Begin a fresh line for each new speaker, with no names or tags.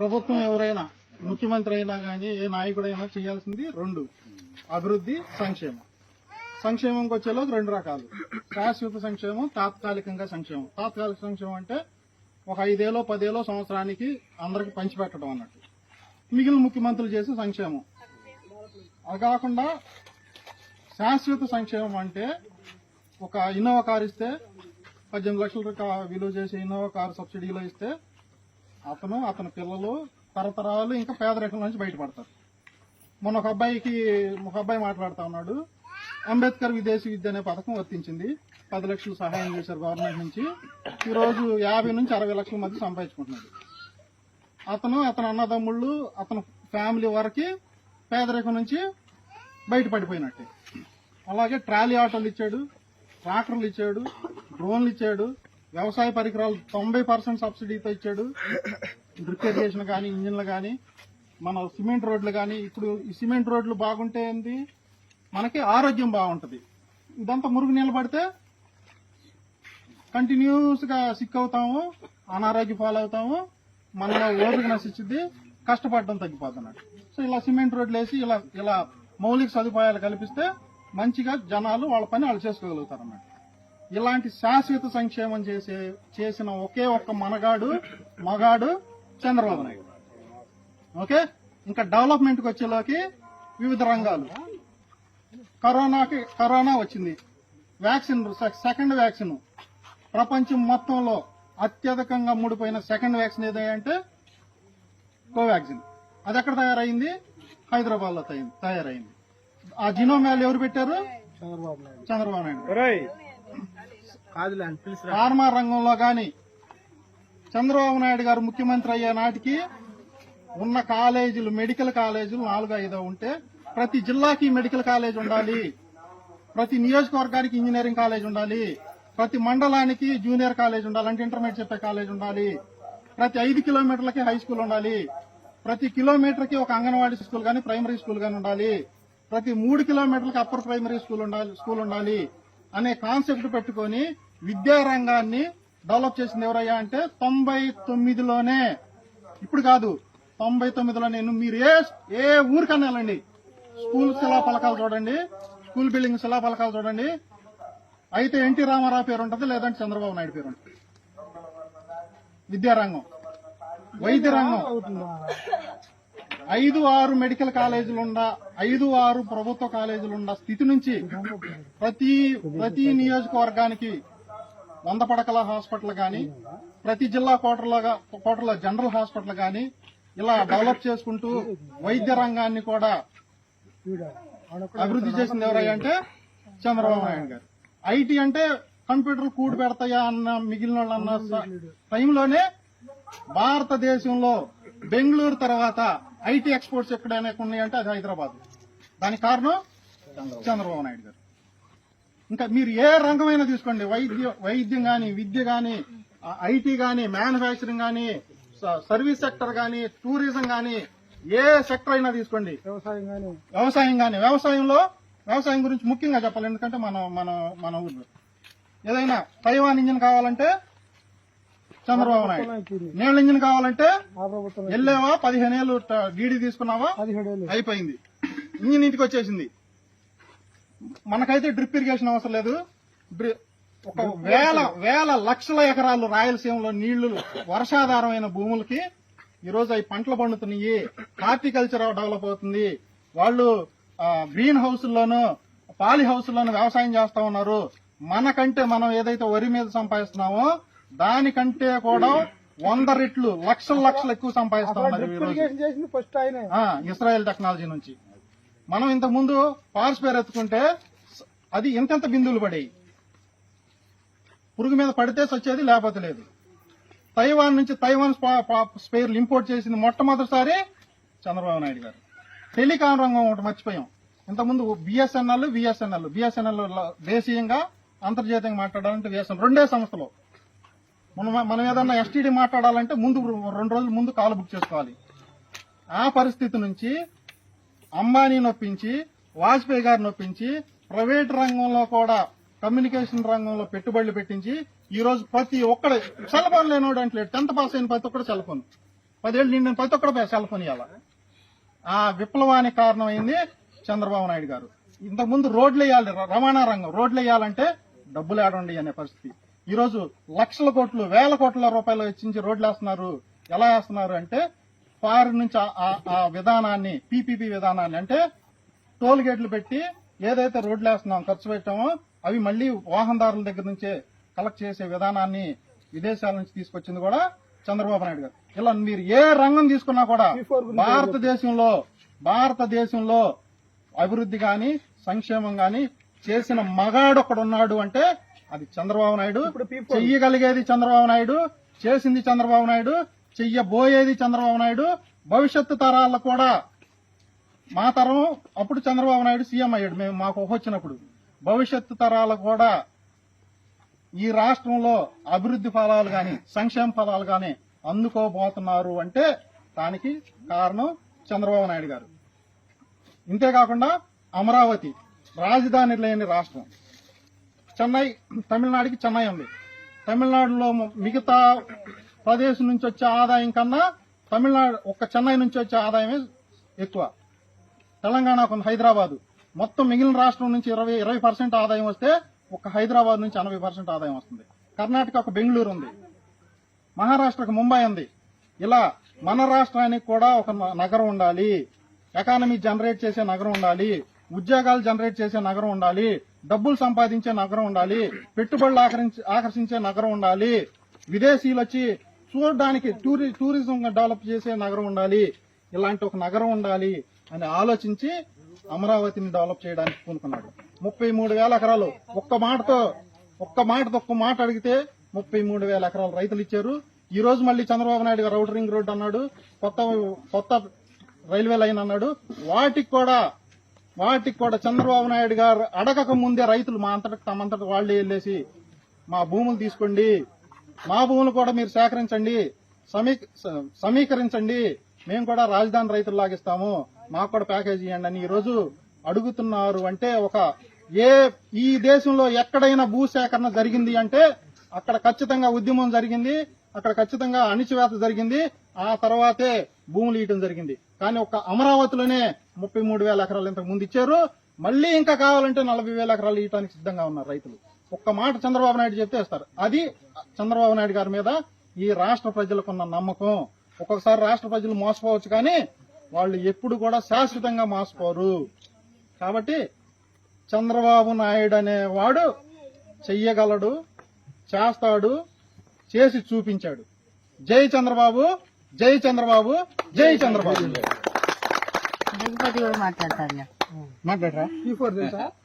ప్రభుత్వం ఎవరైనా ముఖ్యమంత్రి అయినా కానీ ఏ నాయకుడైనా చేయాల్సింది రెండు: అభివృద్ధి, సంక్షేమం. సంక్షేమంకి వచ్చేలోకి రెండు రకాలు: శాశ్వత సంక్షేమం, తాత్కాలికంగా సంక్షేమం. తాత్కాలిక సంక్షేమం అంటే ఒక 5 ఏలో 10 ఏలో సంవత్సరానికి అందరికి పంచిపెట్టడం అన్నట్టు. మిగిలిన ముఖ్యమంత్రులు చేసే సంక్షేమం. అది కాకుండా శాశ్వత సంక్షేమం అంటే ఒక ఇన్నోవా కారు ఇస్తే 18 లక్షల విలువ చేసే ఇన్నోవా కారు సబ్సిడీలో ఇస్తే అతని పిల్లలు తరతరాలు ఇంకా పేదరికం నుంచి బయటపడతారు. మొన్న ఒక అబ్బాయి మాట్లాడుతా ఉన్నాడు. అంబేద్కర్ విదేశీ విద్య అనే పథకం వర్తించింది. 10 లక్షలు సహాయం చేశారు గవర్నమెంట్ నుంచి. ఈరోజు 50 నుంచి 60 లక్షల మధ్య సంపాదించుకుంటున్నాడు. అతని అన్నదమ్ముళ్ళు, అతని ఫ్యామిలీ వరకు పేదరికం నుంచి బయటపడిపోయినట్టే. అలాగే ట్రాలీ ఆటోలు ఇచ్చాడు, ట్రాక్టర్లు ఇచ్చాడు, డ్రోన్లు ఇచ్చాడు, వ్యవసాయ పరికరాలు 90% సబ్సిడీతో ఇచ్చాడు. డ్రిప్ ఇరిగేషన్ కానీ, ఇంజిన్లు కానీ, మన సిమెంట్ రోడ్లు కానీ. ఇప్పుడు ఈ సిమెంట్ రోడ్లు బాగుంటే ఏంది, మనకి ఆరోగ్యం బాగుంటది. ఇదంతా మురుగు నీళ్ళు పడితే కంటిన్యూస్ గా సిక్ అవుతాము, అనారోగ్య పాలవుతాము, మనలో ఓపిక నశించింది, కష్టపడడం తగ్గిపోతున్నట్టు. సో ఇలా సిమెంట్ రోడ్లు వేసి ఇలా మౌలిక సదుపాయాలు కల్పిస్తే మంచిగా జనాలు వాళ్ళ పని వాళ్ళు చేసుకోగలుగుతారు అన్నట్టు. ఇలాంటి శాశ్వత సంక్షేమం చేసిన ఒకే ఒక్క మగాడు చంద్రబాబు నాయుడు. ఓకే, ఇంకా డెవలప్మెంట్ కి వచ్చేలోకి వివిధ రంగాలు. కరోనా వచ్చింది, వ్యాక్సిన్, సెకండ్ వ్యాక్సిన్ ప్రపంచం మొత్తంలో అత్యధికంగా ముడిపోయిన సెకండ్ వ్యాక్సిన్ ఏదంటే కోవాక్సిన్. అది ఎక్కడ తయారైంది? హైదరాబాద్ లో తయారైంది. ఆ జినోమాల్ ఎవరు పెట్టారు? చంద్రబాబు నాయుడు. ఫార్మా రంగంలో గాని చంద్రబాబు నాయుడు గారు ముఖ్యమంత్రి అయ్యే నాటికి ఉన్న కాలేజీలు, మెడికల్ కాలేజీలు 4-5 ఉంటే ప్రతి జిల్లాకి మెడికల్ కాలేజ్ ఉండాలి, ప్రతి నియోజకవర్గానికి ఇంజనీరింగ్ కాలేజ్ ఉండాలి, ప్రతి మండలానికి జూనియర్ కాలేజ్ ఉండాలి, అంటే ఇంటర్మీడియట్ చెప్పే కాలేజ్ ఉండాలి, ప్రతి 5 కిలోమీటర్లకి హై స్కూల్ ఉండాలి, ప్రతి కిలోమీటర్కి ఒక అంగన్వాడీ స్కూల్ గానీ ప్రైమరీ స్కూల్ గానీ ఉండాలి, ప్రతి 3 కిలోమీటర్లకి అప్పర్ ప్రైమరీ స్కూల్ ఉండాలి అనే కాన్సెప్ట్ పెట్టుకుని విద్యా రంగాన్ని డెవలప్ చేసింది ఎవరయ్యా అంటే 99లోనే. ఇప్పుడు కాదు, 99లోనే. మీరు ఏ ఊరికన్నా వెళ్ళండి, స్కూల్ శిలా పలకాలు చూడండి, స్కూల్ బిల్డింగ్ శిలా పలకాలు చూడండి. అయితే ఎన్టీ రామారావు పేరు ఉంటుంది, లేదంటే చంద్రబాబు నాయుడు పేరు ఉంటుంది. విద్యారంగం, వైద్య రంగం 5-6 మెడికల్ కాలేజీలుండా, 5-6 ప్రభుత్వ కాలేజీలుండా స్థితి నుంచి ప్రతి నియోజకవర్గానికి 100 పడకల హాస్పిటల్ గాని, ప్రతి జిల్లా కోటర్ల జనరల్ హాస్పిటల్ గాని ఇలా డెవలప్ చేసుకుంటూ వైద్య రంగాన్ని కూడా అభివృద్ధి చేసింది ఎవరయ్యా అంటే చంద్రబాబు నాయుడు గారు. ఐటీ అంటే కంప్యూటర్లు కూడి పెడతాయా అన్న మిగిలిన వాళ్ళు అన్న టైంలోనే భారతదేశంలో బెంగళూరు తర్వాత ఐటీ ఎక్స్పోర్ట్స్ ఎక్కడైనా ఉన్నాయంటే అది హైదరాబాద్. దానికి కారణం చంద్రబాబు నాయుడు గారు. ఇంకా మీరు ఏ రంగమైనా తీసుకోండి, వైద్యం గాని, విద్య గాని, ఐటీ గాని, మ్యానుఫ్యాక్చరింగ్ గాని, సర్వీస్ సెక్టర్ గాని, టూరిజం గాని, ఏ సెక్టర్ అయినా తీసుకోండి, వ్యవసాయం గురించి ముఖ్యంగా చెప్పాలి. ఎందుకంటే మన ఊర్లో ఏదైనా తైవాన్ ఇంజిన్ కావాలంటే చంద్రబాబు నాయుడు, నీళ్ళ ఇంజిన్ కావాలంటే వెళ్ళేవా 15 ఏళ్ళు డీడీ తీసుకున్నావా, అయిపోయింది, ఇంజిన్ ఇంటికి వచ్చేసింది. మనకైతే డ్రిప్ ఇరిగేషన్ అవసరం లేదు. ఒక వేల లక్షల ఎకరాలు రాయలసీమలో నీళ్లు వర్షాధారమైన భూములకి ఈరోజు అవి పంటలు పండుతున్నాయి, హార్టికల్చర్ డెవలప్ అవుతుంది. వాళ్ళు గ్రీన్ హౌస్ల్లోనూ పాలి హౌస్ల్లోనూ వ్యవసాయం చేస్తా ఉన్నారు. మనకంటే మనం ఏదైతే వరి మీద సంపాదిస్తున్నామో దానికంటే కూడా 100 రెట్లు లక్షలు ఎక్కువ సంపాదిస్తా ఉన్నారు ఇస్రాయల్ టెక్నాలజీ నుంచి. మనం ఇంతకు ముందు పార్స్పేర్ ఎత్తుకుంటే అది ఇంత బిందువులు పడేవి, పురుగు మీద పడితే వచ్చేది, లేకపోతే లేదు. తైవాన్ నుంచి స్పేర్లు ఇంపోర్ట్ చేసింది మొట్టమొదటిసారి చంద్రబాబు నాయుడు గారు. టెలికాం రంగం ఒకటి మర్చిపోయాం. ఇంతకుముందు బిఎస్ఎన్ఎల్ దేశీయంగా అంతర్జాతీయంగా మాట్లాడాలంటే బిఎస్ఎన్ఎల్ 2 సంస్థలు. మనం ఏదన్నా ఎస్టీడీ మాట్లాడాలంటే 2 రోజుల ముందు కాల్ బుక్ చేసుకోవాలి. ఆ పరిస్థితి నుంచి అంబానీ నొప్పించి, వాజ్పేయి గారు నొప్పించి, ప్రైవేట్ రంగంలో కూడా కమ్యూనికేషన్ రంగంలో పెట్టుబడులు పెట్టించి ఈ రోజు ప్రతి ఒక్కడు సెల్ ఫోన్ లేనోడు అంటే 10th పాస్ అయిన ప్రతి ఒక్కడు సెల్ ఫోన్, 10 ఏళ్ళు నిండిన ప్రతి ఒక్కడు సెల్ ఫోన్ ఇవ్వాలి. ఆ విప్లవానికి కారణమైంది చంద్రబాబు నాయుడు గారు. ఇంతకుముందు రోడ్లు వేయాలి, రవాణా రంగం రోడ్లు వేయాలంటే డబ్బులు ఏడండి అనే పరిస్థితి. ఈ రోజు లక్షల కోట్లు, వేల కోట్ల రూపాయలు వెచ్చించి రోడ్లు వేస్తున్నారు. ఎలా వేస్తున్నారు అంటే ఫారిన్ నుంచి ఆ విధానాన్ని, పీపీపీ విధానాన్ని, అంటే టోల్ గేట్లు పెట్టి ఏదైతే రోడ్లు వేస్తున్నాం ఖర్చు పెట్టామో అవి మళ్లీ వాహనదారుల దగ్గర నుంచే కలెక్ట్ చేసే విధానాన్ని విదేశాల నుంచి తీసుకొచ్చింది కూడా చంద్రబాబు నాయుడు గారు. ఇలా మీరు ఏ రంగం తీసుకున్నా కూడా భారతదేశంలో అభివృద్ధి గాని సంక్షేమం గాని చేసిన మగాడు ఒకడున్నాడు అంటే అది చంద్రబాబు నాయుడు. చెయ్యగలిగేది చంద్రబాబు నాయుడు, చేసింది చంద్రబాబు నాయుడు, చెయ్యబోయేది చంద్రబాబు నాయుడు. భవిష్యత్తు తరాల్లో కూడా, మా తరం అప్పుడు చంద్రబాబు నాయుడు సీఎం అయ్యాడు, మేము మాకు వచ్చినప్పుడు. భవిష్యత్తు తరాలు కూడా ఈ రాష్ట్రంలో అభివృద్ధి ఫలాలు గాని సంక్షేమ ఫలాలు గాని అందుకోబోతున్నారు అంటే దానికి కారణం చంద్రబాబు నాయుడు గారు. ఇంతేకాకుండా అమరావతి రాజధాని లేని రాష్ట్రం. చెన్నై, తమిళనాడుకి చెన్నై ఉంది. తమిళనాడులో మిగతా ప్రదేశం నుంచి వచ్చే ఆదాయం కన్నా తమిళనాడు ఒక్క చెన్నై నుంచి వచ్చే ఆదాయమే ఎక్కువ. తెలంగాణకు ఉంది హైదరాబాద్. మొత్తం మిగిలిన రాష్ట్రం నుంచి 20% ఆదాయం వస్తే ఒక హైదరాబాద్ నుంచి 80% ఆదాయం వస్తుంది. కర్ణాటకకు బెంగళూరు ఉంది, మహారాష్ట్రకు ముంబై ఉంది. ఇలా మన రాష్ట్రానికి కూడా ఒక నగరం ఉండాలి, ఎకానమీ జనరేట్ చేసే నగరం ఉండాలి, ఉద్యోగాలు జనరేట్ చేసే నగరం ఉండాలి, డబ్బులు సంపాదించే నగరం ఉండాలి, పెట్టుబడులు ఆకర్షించే నగరం ఉండాలి, విదేశీయులు వచ్చి చూడడానికి టూరిజం డెవలప్ చేసే నగరం ఉండాలి. ఇలాంటి ఒక నగరం ఉండాలి అని ఆలోచించి అమరావతిని డెవలప్ చేయడానికి పూనుకున్నాడు. 33,000 ఎకరాలు ఒక్క మాట అడిగితే 33,000 ఎకరాలు రైతులు ఇచ్చారు. ఈ రోజు మళ్ళీ చంద్రబాబు నాయుడు గారు ఔటర్ రింగ్ రోడ్ అన్నాడు, కొత్త రైల్వే లైన్ అన్నాడు. వాటికి కూడా చంద్రబాబు నాయుడు గారు అడగక ముందే రైతులు తమంతట వాళ్లే వెళ్లేసి మా భూములు తీసుకోండి, మా భూములు కూడా మీరు సేకరించండి, సమీకరించండి, మేము కూడా రాజధాని రైతులు లాగిస్తాము, మాకు కూడా ప్యాకేజీ ఇవ్వండి అని ఈ రోజు అడుగుతున్నారు. అంటే ఈ దేశంలో ఎక్కడైనా భూసేకరణ జరిగింది అంటే అక్కడ ఖచ్చితంగా ఉద్యమం జరిగింది, అక్కడ ఖచ్చితంగా అణిచివేత జరిగింది, ఆ తర్వాతే భూములు ఇవ్వడం జరిగింది. కానీ ఒక అమరావతిలోనే 33,000 ఎకరాలు ఇంతకు ముందు ఇచ్చారు. మళ్లీ ఇంకా కావాలంటే 40,000 ఎకరాలు ఇవ్వడానికి సిద్ధంగా ఉన్నారు రైతులు. ఒక్క మాట చంద్రబాబు నాయుడు చెప్తే ఇస్తారు. అది చంద్రబాబు నాయుడు గారి మీద ఈ రాష్ట్ర ప్రజలకున్న నమ్మకం. ఒక్కొక్కసారి రాష్ట్ర ప్రజలు మోసపోవచ్చు, కానీ వాళ్ళు ఎప్పుడు కూడా శాశ్వతంగా మోసపోరు. కాబట్టి చంద్రబాబు నాయుడు అనేవాడు చెయ్యగలడు, చేస్తాడు, చేసి చూపించాడు. జై చంద్రబాబు, జై చంద్రబాబు, జై చంద్రబాబు.
మాట్లాడతారు
మాట్లాడరా